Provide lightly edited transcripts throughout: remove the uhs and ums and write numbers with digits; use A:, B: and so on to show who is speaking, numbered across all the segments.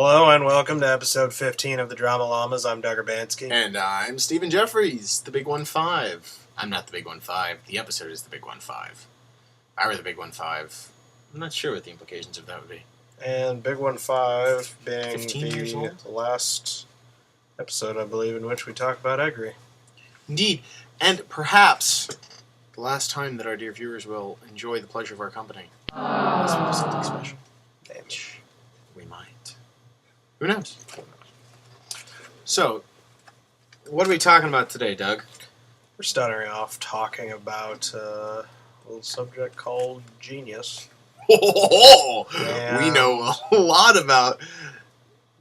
A: Hello and welcome to episode 15 of the Drama Llamas. I'm Doug Urbanski.
B: And I'm Stephen Jeffries, the Big 1-5. I'm not the Big 1-5. The episode is the Big 1-5. If I were the Big 1-5, I'm not sure what the implications of that would be.
A: And Big 1-5 being
B: 15 years old?
A: the last episode, I believe, in which we talk about Egri.
B: Indeed. And perhaps the last time that our dear viewers will enjoy the pleasure of our company. Unless we do something special. Which we might. Who knows? So, what are we talking about today, Doug?
A: We're starting off talking about a little subject called genius.
B: Yeah. We know a lot about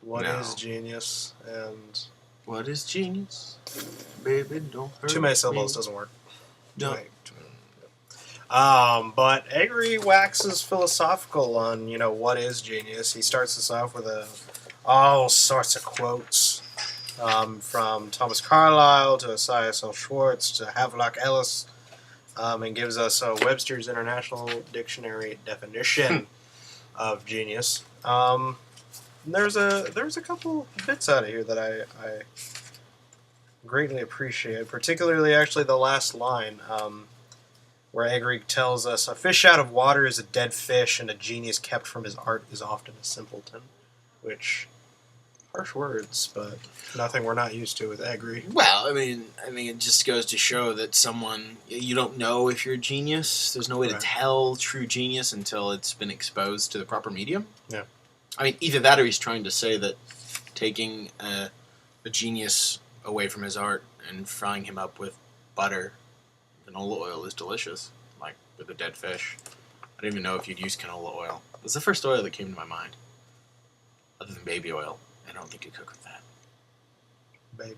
A: what is genius, and
B: what is genius? Baby, don't hurt
A: too many syllables
B: me.
A: doesn't work.
B: No.
A: But Egri waxes philosophical on, what is genius. He starts us off with all sorts of quotes, from Thomas Carlyle to Esaias L. Schwartz to Havelock Ellis, and gives us a Webster's International Dictionary definition of genius. There's a couple bits out of here that I greatly appreciate, particularly actually the last line, where Egri tells us, "A fish out of water is a dead fish, and a genius kept from his art is often a simpleton," which, harsh words, but nothing we're not used to with Egri.
B: Well, I mean, it just goes to show that you don't know if you're a genius. There's no way to tell true genius until it's been exposed to the proper medium.
A: Yeah.
B: I mean, either that or he's trying to say that taking a genius away from his art and frying him up with butter, canola oil is delicious, like with a dead fish. I don't even know if you'd use canola oil. It was the first oil that came to my mind, other than baby oil. I don't think you cook with that.
A: Baby.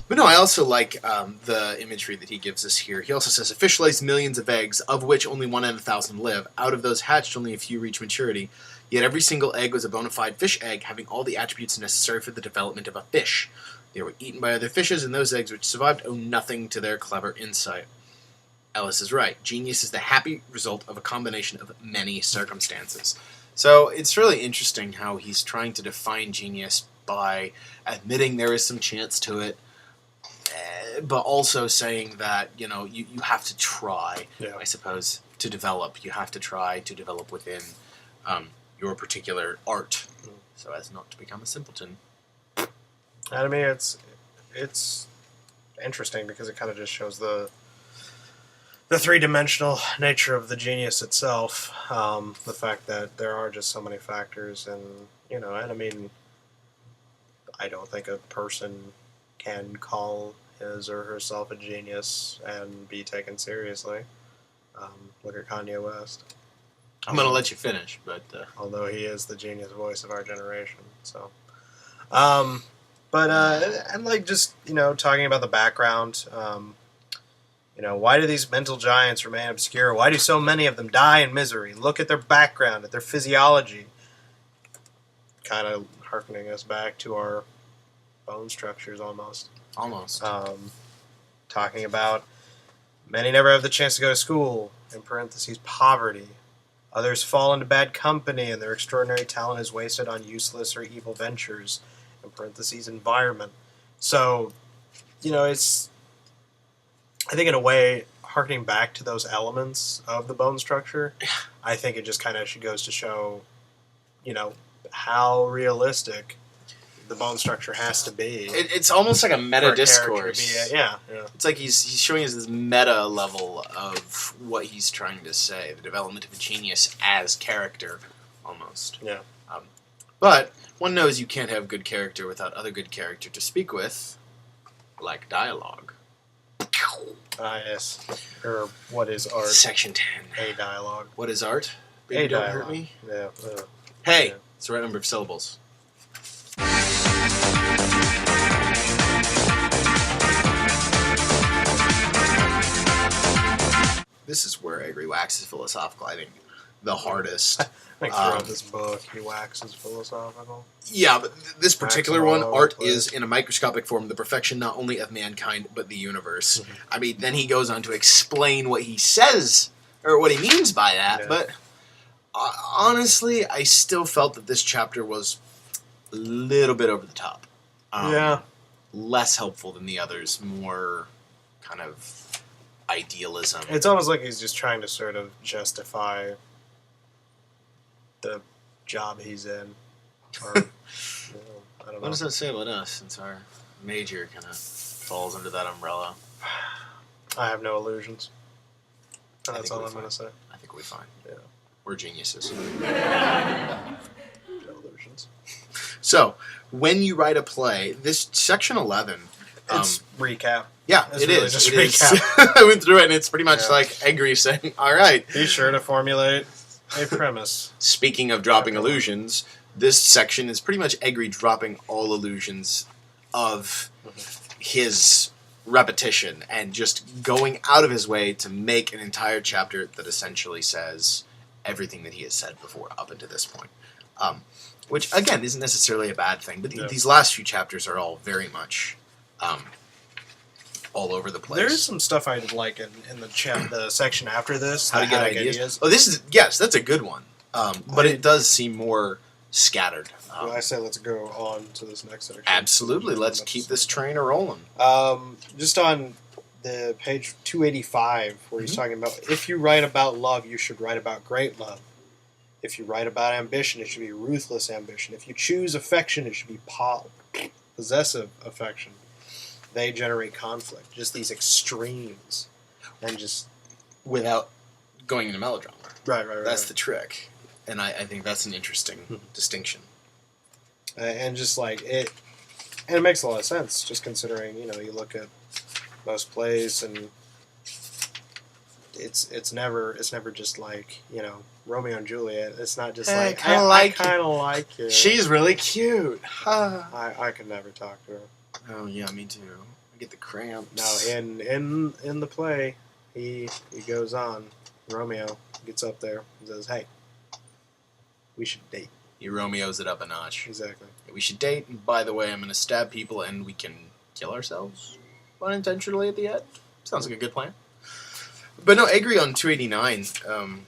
B: But no, I also like the imagery that he gives us here. He also says, "A fish lays millions of eggs, of which only 1 in 1,000 live. Out of those hatched, only a few reach maturity. Yet every single egg was a bona fide fish egg, having all the attributes necessary for the development of a fish. They were eaten by other fishes, and those eggs which survived owe nothing to their clever insight." Ellis is right. Genius is the happy result of a combination of many circumstances. So it's really interesting how he's trying to define genius by admitting there is some chance to it, but also saying that, you have to try, I suppose, to develop. You have to try to develop within your particular art, so as not to become a simpleton.
A: I mean, it's interesting because it kind of just shows the three-dimensional nature of the genius itself. The fact that there are just so many factors, and I mean, I don't think a person can call his or herself a genius and be taken seriously. Look at Kanye West.
B: I'm going to let you finish, but
A: although he is the genius voice of our generation, so. But and like just talking about the background. Why do these mental giants remain obscure? Why do so many of them die in misery? Look at their background, at their physiology. Kind of hearkening us back to our bone structures almost.
B: Almost.
A: Talking about many never have the chance to go to school, in parentheses, poverty. Others fall into bad company, and their extraordinary talent is wasted on useless or evil ventures, in parentheses, environment. So, it's, I think in a way, harkening back to those elements of the bone structure, I think it just kind of goes to show, how realistic the bone structure has to be.
B: It's almost like a meta discourse.
A: Yeah.
B: It's like he's showing us this meta level of what he's trying to say, the development of a genius as character, almost.
A: Yeah.
B: But one knows you can't have good character without other good character to speak with, like dialogue.
A: Yes. Or what is art?
B: Section 10.
A: A dialogue.
B: What is art?
A: Baby,
B: don't
A: dialogue.
B: hurt me.
A: Yeah.
B: Hey,
A: yeah.
B: It's the right number of syllables. This is where Egri waxes philosophical, I think, the hardest.
A: I think throughout this book, he waxes philosophical.
B: Yeah, but this particular one, art
A: place.
B: is, in a microscopic form, the perfection not only of mankind, but the universe.
A: Mm-hmm.
B: I mean, then he goes on to explain what he says, or what he means by that,
A: Yeah.
B: but Honestly, I still felt that this chapter was a little bit over the top.
A: Yeah.
B: Less helpful than the others, more kind of idealism.
A: It's almost like he's just trying to sort of justify the job he's in. Or, I don't know.
B: What does that say about us, since our major kind of falls under that umbrella?
A: I have no illusions.
B: I
A: That's
B: think
A: all
B: we're
A: I'm going to say.
B: I think we're fine.
A: Yeah.
B: We're geniuses.
A: No illusions.
B: So, when you write a play, this section 11...
A: It's recap.
B: Yeah,
A: It's
B: it
A: really
B: is.
A: just
B: It is.
A: recap.
B: I went through it, and it's pretty much
A: Yeah.
B: like Egri saying, all right.
A: Be sure to formulate a premise.
B: Speaking of dropping illusions, this section is pretty much Egri dropping all illusions of his repetition and just going out of his way to make an entire chapter that essentially says everything that he has said before up until this point. Which, again, isn't necessarily a bad thing, but these last few chapters are all very much all over the place.
A: There is some stuff I like in the section after this.
B: How to get ideas. Oh, this is, yes, that's a good one. But it does seem more scattered.
A: Well, I say let's go on to this next section.
B: Absolutely. Let's keep this train a-rolling.
A: Just on the page 285, where he's talking about, if you write about love, you should write about great love. If you write about ambition, it should be ruthless ambition. If you choose affection, it should be possessive affection. They generate conflict. Just these extremes. And just...
B: Without going into melodrama.
A: Right.
B: That's the trick. And I think that's an interesting distinction.
A: And just like it... And it makes a lot of sense, just considering, you look at most plays and it's never just like, Romeo and Juliet. It's not just
B: Hey,
A: like,
B: I
A: kind of like you.
B: She's really cute.
A: I could never talk to her.
B: Oh yeah, me too. I get the cramps.
A: No, in the play, he goes on. Romeo gets up there and says, "Hey, we should date."
B: He Romeos it up a notch.
A: Exactly.
B: We should date, and by the way, I'm going to stab people and we can kill ourselves unintentionally at the end. Sounds like a good plan. But no, Egri on 289,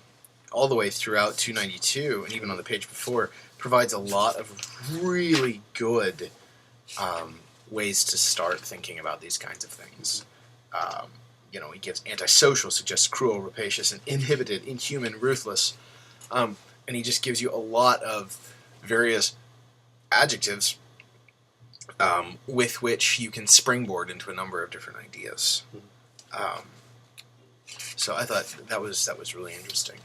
B: all the way throughout 292, and even on the page before, provides a lot of really good ways to start thinking about these kinds of things. He gives antisocial, suggests cruel, rapacious, and inhibited, inhuman, ruthless. And he just gives you a lot of various adjectives with which you can springboard into a number of different ideas. So I thought that was really interesting.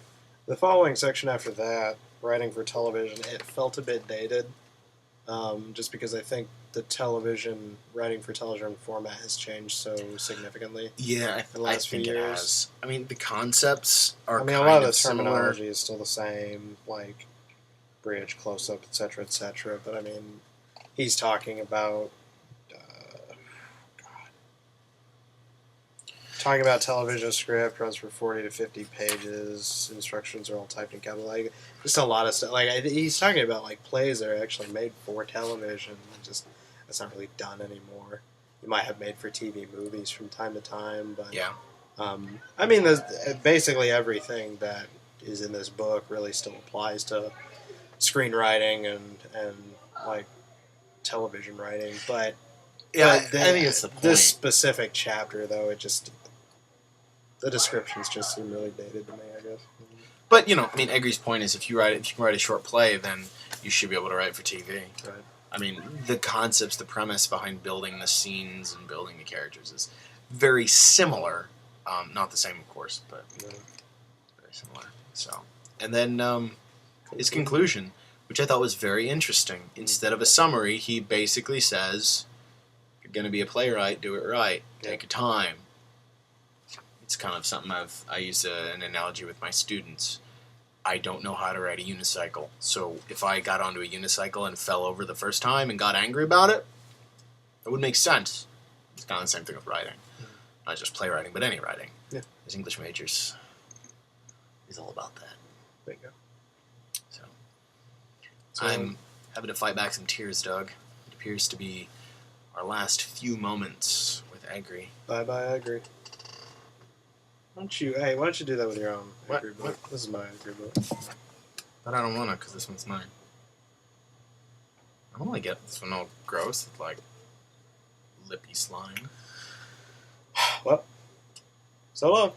A: The following section after that, writing for television, it felt a bit dated, just because I think the writing for television format has changed so significantly.
B: Yeah, I think it has. I mean, the concepts are
A: a lot of the
B: similar.
A: terminology is still the same, like bridge, close-up, etc., etc., but I mean, he's talking about television script, runs for 40 to 50 pages, instructions are all typed in capital, like, just a lot of stuff. Like, he's talking about, like, plays that are actually made for television, just, that's not really done anymore. You might have made for TV movies from time to time, but...
B: Yeah.
A: I mean, basically everything that is in this book really still applies to screenwriting and like, television writing, but...
B: Yeah, I think it's the point.
A: This specific chapter, though, the descriptions just seem really dated to me, I guess.
B: But, Egri's point is if you can write a short play, then you should be able to write for TV.
A: Right.
B: I mean, the concepts, the premise behind building the scenes and building the characters is very similar. Not the same, of course, but very similar. So, and then his conclusion, which I thought was very interesting. Instead of a summary, he basically says, "If you're going to be a playwright, do it right. Take your time." It's kind of something I use an analogy with my students. I don't know how to ride a unicycle, so if I got onto a unicycle and fell over the first time and got angry about it, it would make sense. It's kind of the same thing with writing. Not just playwriting, but any writing.
A: Yeah.
B: As English majors, he's all about that.
A: There you go.
B: So I'm having to fight back some tears, Doug. It appears to be our last few moments with Agri.
A: Bye-bye, I agree. Why don't you do that with your own
B: What?
A: Agri book? This is my Agri book.
B: But I don't want to because this one's mine. I don't want to get this one all gross with, like, lippy slime.
A: Well, so long.